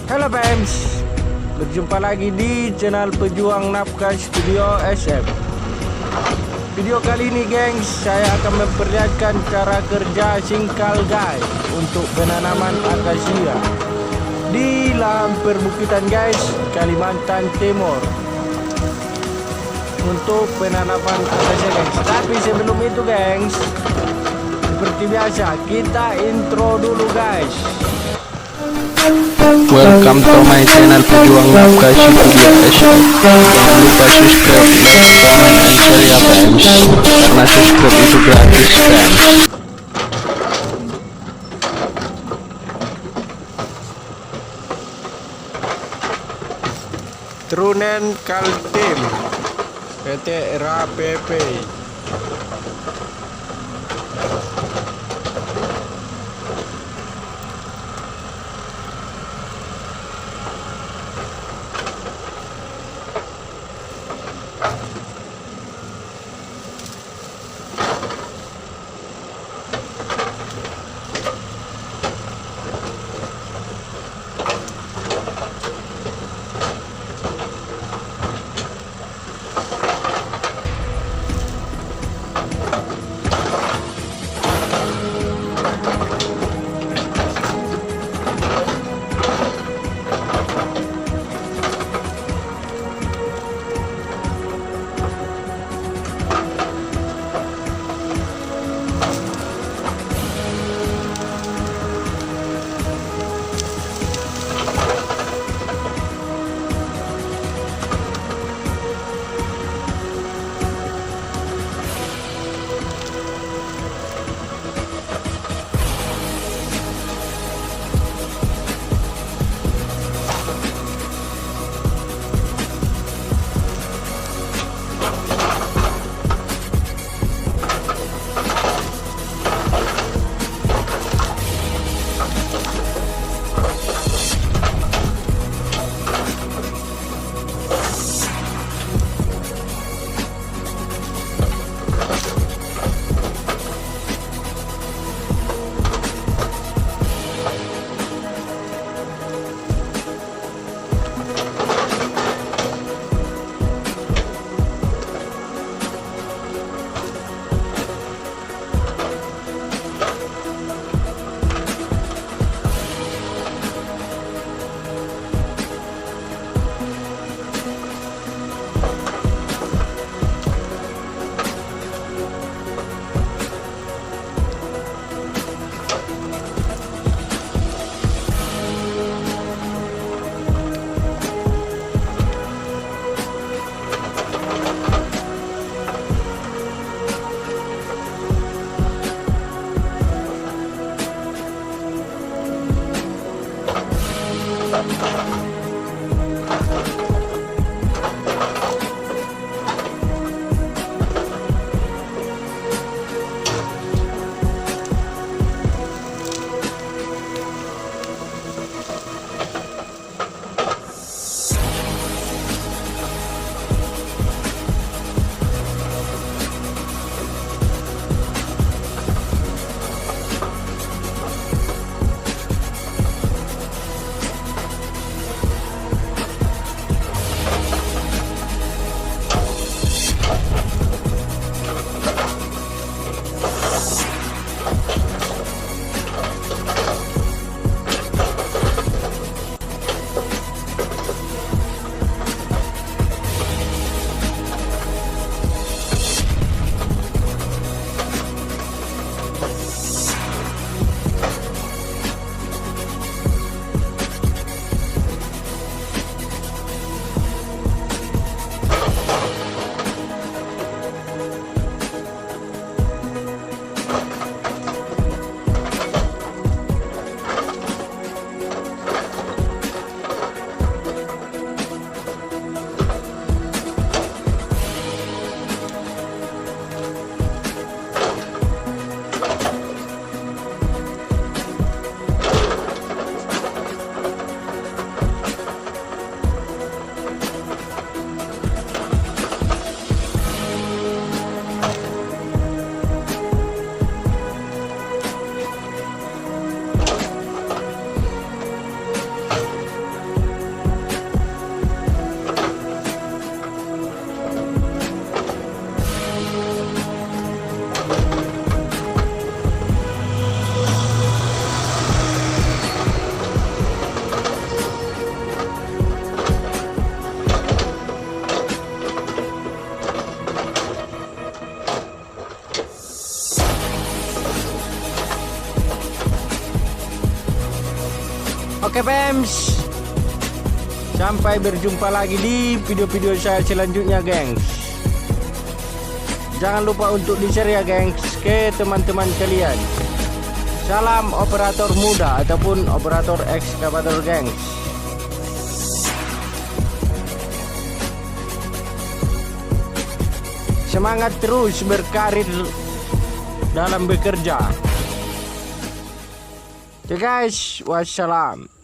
Halo Pems, berjumpa lagi di channel Pejuang Nafkah Studio SM. Video kali ini gengs, saya akan memperlihatkan cara kerja singkal guys untuk penanaman akasia di lahan perbukitan guys, Kalimantan Timur, untuk penanaman akasia gengs. Tapi sebelum itu gengs, seperti biasa kita intro dulu guys. Welcome to my channel Pejuang Nafkah Studio SM. Jangan lupa subscribe, like, comment, and share ya Pems, karena subscribe itu gratis Pems. Trunen Kaltim PT RAPP. Oke pems, sampai berjumpa lagi di video-video saya selanjutnya gengs. Jangan lupa untuk di-share ya gengs ke teman-teman kalian. Salam operator muda ataupun operator excavator gengs. Semangat terus berkarir dalam bekerja. Oke guys, wassalam.